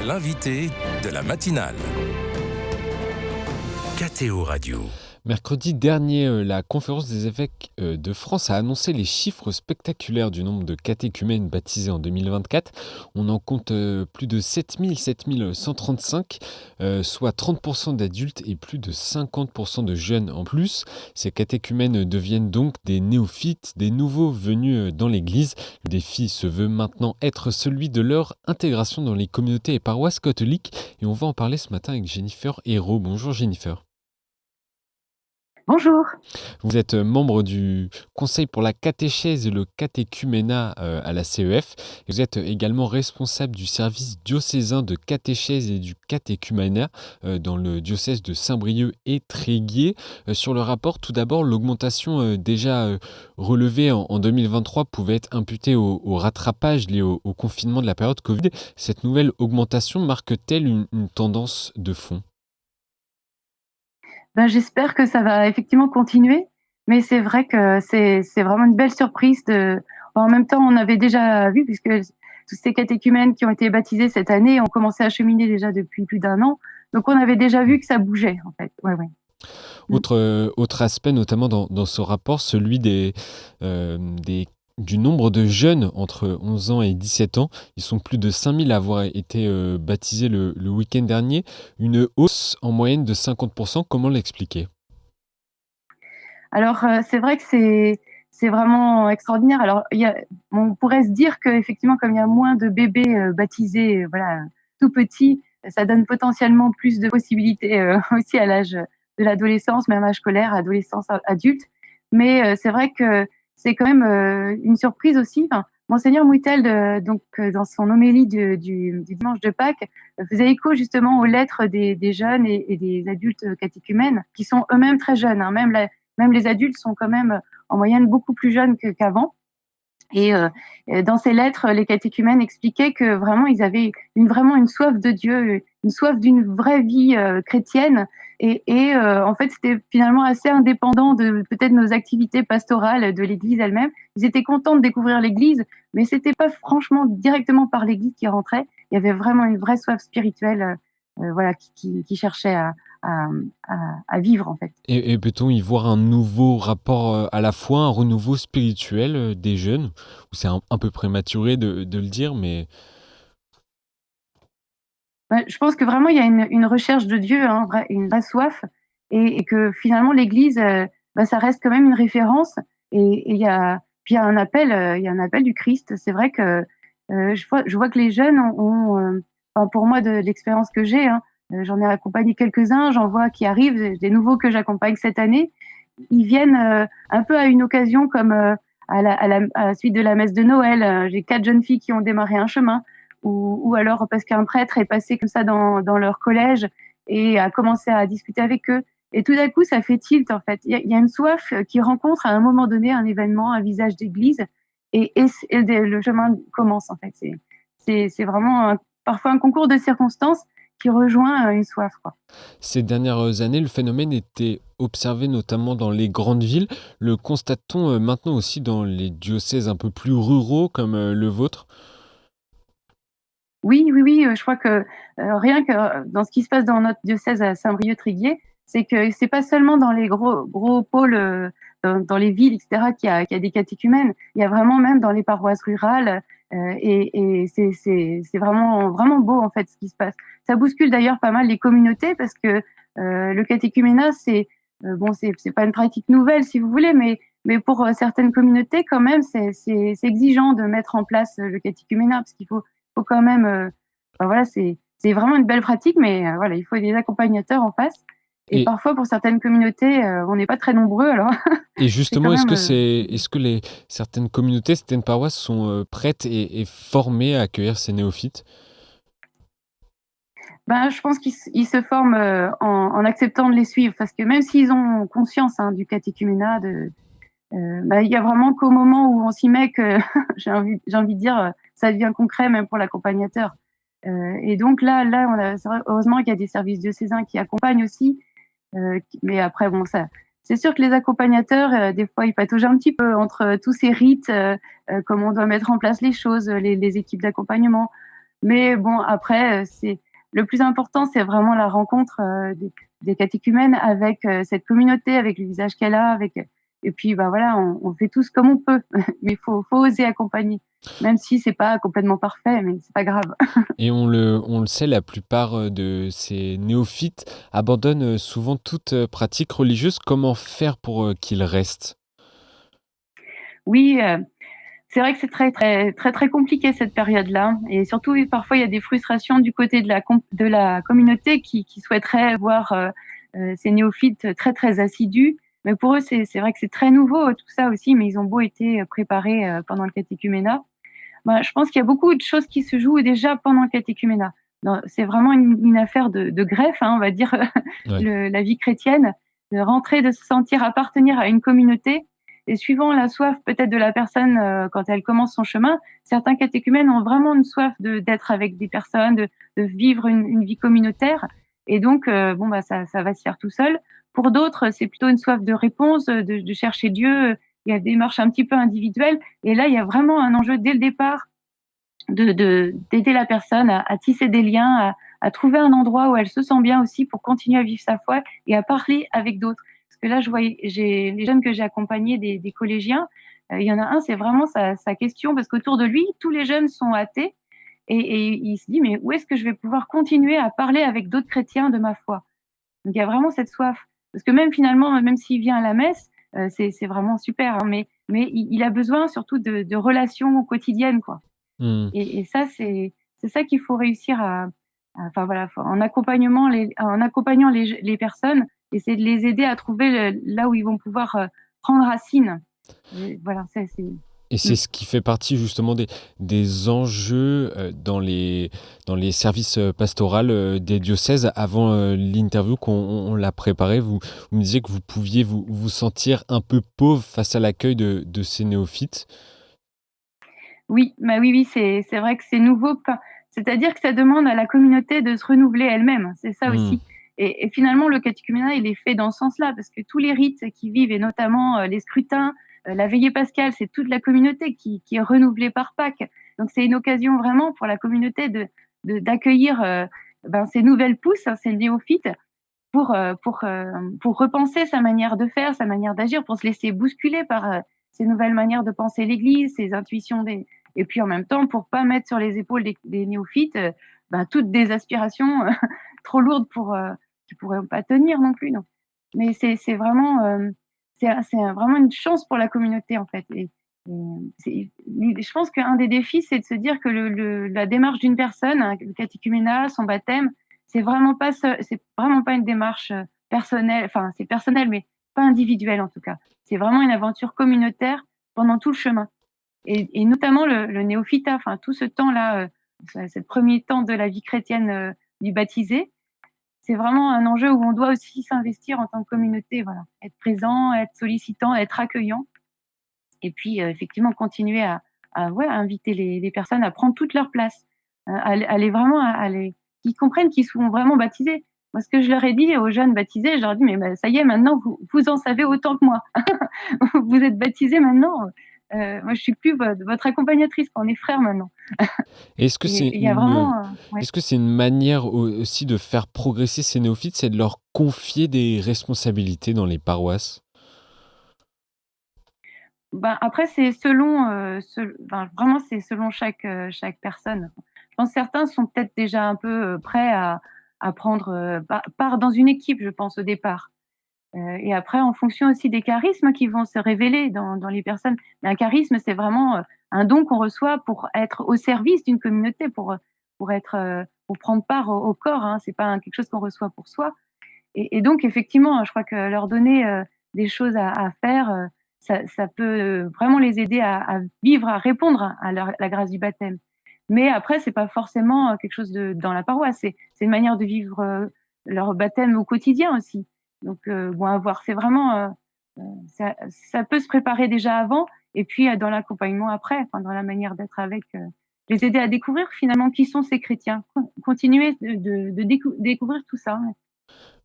L'invité de la matinale. KTO Radio. Mercredi dernier, la Conférence des évêques de France a annoncé les chiffres spectaculaires du nombre de catéchumènes baptisés en 2024. On en compte plus de 7135, soit 30% d'adultes et plus de 50% de jeunes en plus. Ces catéchumènes deviennent donc des néophytes, des nouveaux venus dans l'Église. Le défi se veut maintenant être celui de leur intégration dans les communautés et paroisses catholiques. Et on va en parler ce matin avec Jennifer Hérault. Bonjour Jennifer. Bonjour. Vous êtes membre du Conseil pour la catéchèse et le catéchuménat à la CEF. Et vous êtes également responsable du service diocésain de catéchèse et du catéchuménat dans le diocèse de Saint-Brieuc et Tréguier. Sur le rapport, tout d'abord, l'augmentation déjà relevée en 2023 pouvait être imputée au rattrapage lié au confinement de la période Covid. Cette nouvelle augmentation marque-t-elle une tendance de fond ? J'espère que ça va effectivement continuer, mais c'est vrai que c'est vraiment une belle surprise en même temps, on avait déjà vu, puisque tous ces catéchumènes qui ont été baptisés cette année ont commencé à cheminer déjà depuis plus d'1 an. Donc on avait déjà vu que ça bougeait, en fait. Ouais. Autre aspect, notamment dans ce rapport, celui du nombre de jeunes entre 11 ans et 17 ans. Ils sont plus de 5000 à avoir été baptisés le week-end dernier. Une hausse en moyenne de 50%. Comment l'expliquer ? Alors, c'est vrai que c'est vraiment extraordinaire. Alors, on pourrait se dire qu'effectivement, comme il y a moins de bébés baptisés, voilà, tout petits, ça donne potentiellement plus de possibilités aussi à l'âge de l'adolescence, même âge scolaire, adolescence, adulte. Mais c'est vrai que c'est quand même une surprise aussi. Enfin, Monseigneur Mouitel, dans son homélie du dimanche de Pâques, faisait écho justement aux lettres des jeunes et des adultes catéchumènes, qui sont eux-mêmes très jeunes, hein. Même les adultes sont quand même en moyenne beaucoup plus jeunes qu'avant. Et dans ces lettres, les catéchumènes expliquaient que vraiment ils avaient vraiment une soif de Dieu, une soif d'une vraie vie chrétienne. En fait, c'était finalement assez indépendant de peut-être nos activités pastorales de l'Église elle-même. Ils étaient contents de découvrir l'Église, mais c'était pas franchement directement par l'Église qu'ils rentraient. Il y avait vraiment une vraie soif spirituelle, voilà, qui cherchait à vivre, en fait. Et peut-on y voir un nouveau rapport à la foi, un renouveau spirituel des jeunes ? C'est un peu prématuré de le dire, mais... Je pense que vraiment il y a une recherche de Dieu, hein, une vraie soif, et que finalement l'Église, ça reste quand même une référence. Et il y a un appel, il y a un appel du Christ. C'est vrai que je vois que les jeunes enfin, pour moi, de l'expérience que j'ai, hein, j'en ai accompagné quelques-uns, j'en vois qui arrivent, des nouveaux que j'accompagne cette année. Ils viennent un peu à une occasion comme à la suite de la messe de Noël. J'ai 4 jeunes filles qui ont démarré un chemin, ou alors parce qu'un prêtre est passé comme ça dans leur collège et a commencé à discuter avec eux. Et tout d'un coup, ça fait tilt, en fait. Il y a une soif qui rencontre à un moment donné un événement, un visage d'église, et le chemin commence, en fait. C'est vraiment parfois un concours de circonstances qui rejoint une soif, quoi. Ces dernières années, le phénomène était observé notamment dans les grandes villes. Le constate-t-on maintenant aussi dans les diocèses un peu plus ruraux comme le vôtre ? Oui, je crois que rien que dans ce qui se passe dans notre diocèse à Saint-Brieuc-Tréguier, c'est que c'est pas seulement dans les gros pôles, dans les villes, et cetera, qu'il y a des catéchumènes. Il y a vraiment même dans les paroisses rurales, et c'est vraiment beau, en fait, ce qui se passe. Ça bouscule d'ailleurs pas mal les communautés, parce que le catéchuménat, c'est pas une pratique nouvelle, si vous voulez, mais pour certaines communautés, quand même, c'est exigeant de mettre en place le catéchuménat, parce qu'il faut quand même, voilà, c'est vraiment une belle pratique, mais voilà, il faut des accompagnateurs en face. Et Et, parfois, pour certaines communautés, on n'est pas très nombreux, alors et c'est quand justement, même. est-ce que certaines communautés, certaines paroisses sont prêtes et formées à accueillir ces néophytes ? Je pense qu'ils se forment en acceptant de les suivre, parce que même s'ils ont conscience, hein, du catéchuménat, il y a vraiment qu'au moment où on s'y met que j'ai envie de dire, ça devient concret même pour l'accompagnateur. Et donc c'est vrai, heureusement qu'il y a des services diocésains qui accompagnent aussi. Mais après, bon, ça, c'est sûr que les accompagnateurs, des fois, ils pataugent un petit peu entre tous ces rites, comment on doit mettre en place les choses, les équipes d'accompagnement. Mais bon, après, c'est le plus important, c'est vraiment la rencontre des catéchumènes avec cette communauté, avec le visage qu'elle a, et puis bah voilà, on fait tous comme on peut, mais faut oser accompagner, même si c'est pas complètement parfait, mais c'est pas grave. Et on le sait, la plupart de ces néophytes abandonnent souvent toute pratique religieuse. Comment faire pour qu'ils restent? Oui, c'est vrai que c'est très, très, très, très compliqué cette période-là, et surtout oui, parfois il y a des frustrations du côté de la communauté qui souhaiterait voir ces néophytes très, très assidus. Mais pour eux, c'est vrai que c'est très nouveau tout ça aussi, mais ils ont beau été préparés pendant le catéchuménat. Bah, je pense qu'il y a beaucoup de choses qui se jouent déjà pendant le catéchuménat. C'est vraiment une affaire de greffe, hein, on va dire, Ouais. la vie chrétienne, de rentrer, de se sentir appartenir à une communauté. Et suivant la soif peut-être de la personne quand elle commence son chemin, certains catéchumènes ont vraiment une soif d'être avec des personnes, de vivre une vie communautaire. Et donc, bon, bah, ça va se faire tout seul. Pour d'autres, c'est plutôt une soif de réponse, de chercher Dieu. Il y a des démarches un petit peu individuelles. Et là, il y a vraiment un enjeu dès le départ d'aider la personne à tisser des liens, à trouver un endroit où elle se sent bien aussi pour continuer à vivre sa foi et à parler avec d'autres. Parce que là, j'ai les jeunes que j'ai accompagnés, des collégiens, il y en a un, c'est vraiment sa question, parce qu'autour de lui, tous les jeunes sont athées, et il se dit, mais où est-ce que je vais pouvoir continuer à parler avec d'autres chrétiens de ma foi? Donc il y a vraiment cette soif. Parce que même finalement, même s'il vient à la messe, c'est vraiment super, hein, mais il a besoin surtout de relations quotidiennes, quoi. Mmh. Et ça, c'est ça qu'il faut réussir enfin voilà, en accompagnant les personnes, essayer de les aider à trouver là où ils vont pouvoir prendre racine. Et voilà, c'est Et mmh. c'est ce qui fait partie justement des enjeux, dans les services, pastorals, des diocèses. Avant, l'interview qu'on on l'a préparée, vous me disiez que vous pouviez vous sentir un peu pauvre face à l'accueil de ces néophytes. Oui, bah, oui, oui, c'est vrai que c'est nouveau, pas c'est-à-dire que ça demande à la communauté de se renouveler elle-même, c'est ça Mmh. aussi, et finalement le catéchuménat, il est fait dans ce sens-là, parce que tous les rites qui vivent, et notamment les scrutins, la veillée pascale, c'est toute la communauté qui est renouvelée par Pâques. Donc c'est une occasion vraiment pour la communauté d'accueillir ben, ces nouvelles pousses, hein, ces néophytes, pour, heu, pour, pour repenser sa manière de faire, sa manière d'agir, pour se laisser bousculer par ces nouvelles manières de penser l'Église, ces intuitions des, et puis en même temps pour pas mettre sur les épaules des néophytes ben, toutes des aspirations trop lourdes pour qui pourraient pas tenir non plus. Donc, mais c'est vraiment vraiment une chance pour la communauté en fait. Je pense qu'un des défis, c'est de se dire que la démarche d'une personne, hein, le catéchuménat, son baptême, c'est vraiment pas une démarche personnelle. Enfin, c'est personnel, mais pas individuelle en tout cas. C'est vraiment une aventure communautaire pendant tout le chemin, et notamment le néophytat, enfin tout ce temps-là, ce premier temps de la vie chrétienne du baptisé, c'est vraiment un enjeu où on doit aussi s'investir en tant que communauté, voilà, être présent, être sollicitant, être accueillant, et puis effectivement continuer à inviter les personnes à prendre toute leur place, à les vraiment à les qu'ils comprennent qu'ils sont vraiment baptisés. Moi, ce que je leur ai dit aux jeunes baptisés, je leur ai dit: «Mais bah, ça y est, maintenant vous en savez autant que moi. Vous êtes baptisés maintenant, moi je suis plus votre accompagnatrice, on est frères maintenant». Est-ce que Et c'est il y a une, vraiment ouais. est-ce que c'est une manière aussi de faire progresser ces néophytes, c'est de leur confier des responsabilités dans les paroisses? Ben, après c'est selon, vraiment c'est selon chaque personne. Je pense que certains sont peut-être déjà un peu prêts à prendre part dans une équipe, je pense au départ. Et après en fonction aussi des charismes qui vont se révéler dans les personnes. Mais un charisme, c'est vraiment un don qu'on reçoit pour être au service d'une communauté, pour être pour prendre part au corps, hein. C'est pas quelque chose qu'on reçoit pour soi. Et donc effectivement, je crois que leur donner des choses à faire, ça peut vraiment les aider à vivre, à répondre à la grâce du baptême. Mais après, c'est pas forcément quelque chose de dans la paroisse, c'est une manière de vivre leur baptême au quotidien aussi. Donc bon, à voir. C'est vraiment ça peut se préparer déjà avant, et puis dans l'accompagnement après, enfin dans la manière d'être avec, les aider à découvrir finalement qui sont ces chrétiens. Continuer de découvrir tout ça.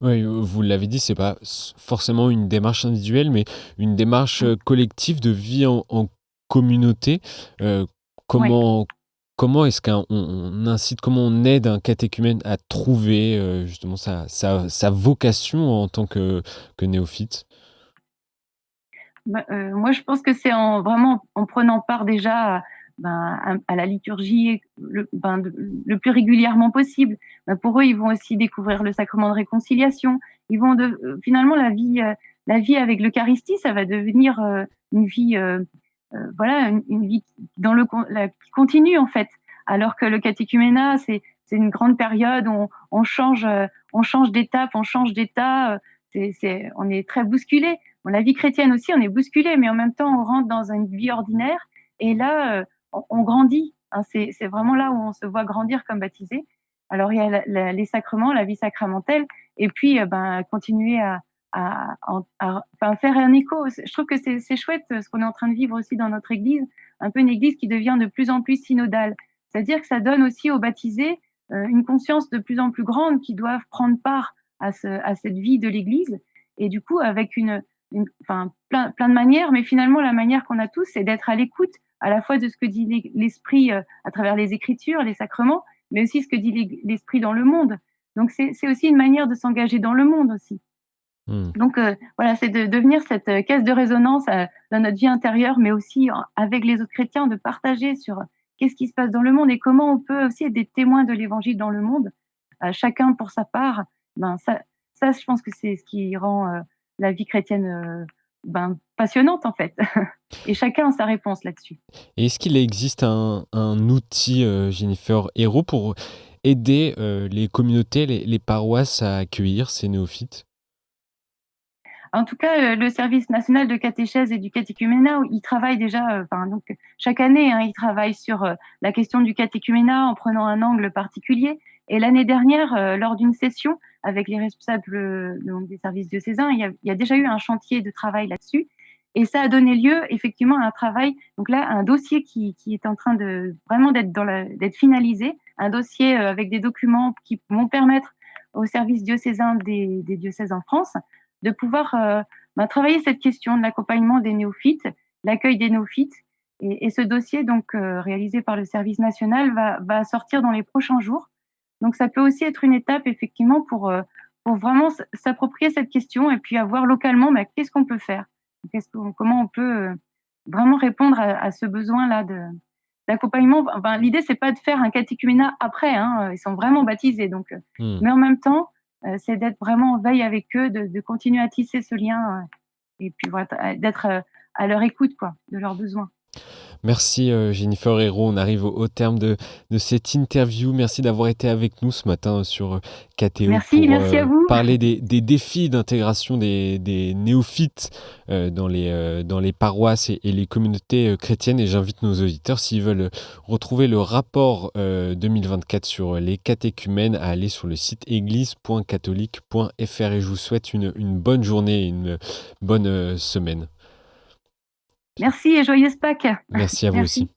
Oui, vous l'avez dit, c'est pas forcément une démarche individuelle, mais une démarche Mmh. collective de vie en communauté. Euh, Ouais. comment, comment est-ce qu'on incite, comment on aide un catéchumène à trouver justement sa vocation en tant que néophyte? Moi, je pense que c'est vraiment en prenant part déjà à la liturgie le plus régulièrement possible. Pour eux, ils vont aussi découvrir le sacrement de réconciliation. Ils vont finalement la vie avec l'Eucharistie, ça va devenir une vie, voilà, une vie qui continue en fait. Alors que le catéchuménat, c'est une grande période où on change d'étape, on change d'état. On est très bousculé. Bon, la vie chrétienne aussi, on est bousculé, mais en même temps, on rentre dans une vie ordinaire. Et là, on grandit. Hein, c'est vraiment là où on se voit grandir comme baptisé. Alors, il y a les sacrements, la vie sacramentelle, et puis continuer faire un écho. Je trouve que c'est chouette ce qu'on est en train de vivre aussi dans notre Église, un peu une Église qui devient de plus en plus synodale. C'est-à-dire que ça donne aussi aux baptisés une conscience de plus en plus grande qu'ils doivent prendre part à cette vie de l'Église. Et du coup, avec plein de manières, mais finalement, la manière qu'on a tous, c'est d'être à l'écoute à la fois de ce que dit l'Esprit à travers les Écritures, les sacrements, mais aussi ce que dit l'Esprit dans le monde. Donc, c'est aussi une manière de s'engager dans le monde aussi. Mmh. Donc, voilà, c'est de devenir cette caisse de résonance dans notre vie intérieure, mais aussi avec les autres chrétiens, de partager sur qu'est-ce qui se passe dans le monde et comment on peut aussi être des témoins de l'Évangile dans le monde, chacun pour sa part. Ça, je pense que c'est ce qui rend la vie chrétienne passionnante en fait. Et chacun a sa réponse là-dessus. Et est-ce qu'il existe un outil, Jennifer Hérault, pour aider les communautés, les paroisses à accueillir ces néophytes? En tout cas, le service national de catéchèse et du catéchuménat, il travaille déjà, donc chaque année, hein, il travaille sur la question du catéchuménat en prenant un angle particulier. Et l'année dernière, lors d'une session avec les responsables donc des services diocésains, il y a déjà eu un chantier de travail là-dessus. Et ça a donné lieu effectivement à un travail, donc là, un dossier qui est en train de vraiment d'être finalisé, un dossier avec des documents qui vont permettre aux services diocésains des diocèses en France de pouvoir travailler cette question de l'accompagnement des néophytes, l'accueil des néophytes. Et ce dossier, donc réalisé par le service national, va sortir dans les prochains jours. Donc ça peut aussi être une étape effectivement pour vraiment s'approprier cette question et puis avoir localement qu'est-ce qu'on peut faire, comment on peut vraiment répondre à ce besoin-là d'accompagnement. L'idée, c'est pas de faire un catéchuménat après, hein, ils sont vraiment baptisés. Donc, Mmh. mais en même temps, c'est d'être vraiment en veille avec eux, de continuer à tisser ce lien et puis voilà, d'être à leur écoute, quoi, de leurs besoins. Merci, Jennifer Hérault. On arrive au terme de cette interview. Merci d'avoir été avec nous ce matin sur KTO pour Merci à vous. parler des défis d'intégration des néophytes dans les paroisses et les communautés chrétiennes. Et j'invite nos auditeurs, s'ils veulent retrouver le rapport 2024 sur les catéchumènes, à aller sur le site église.catholique.fr. Et je vous souhaite une bonne journée et une bonne semaine. Merci et joyeuse Pâques. Merci à vous Merci. aussi.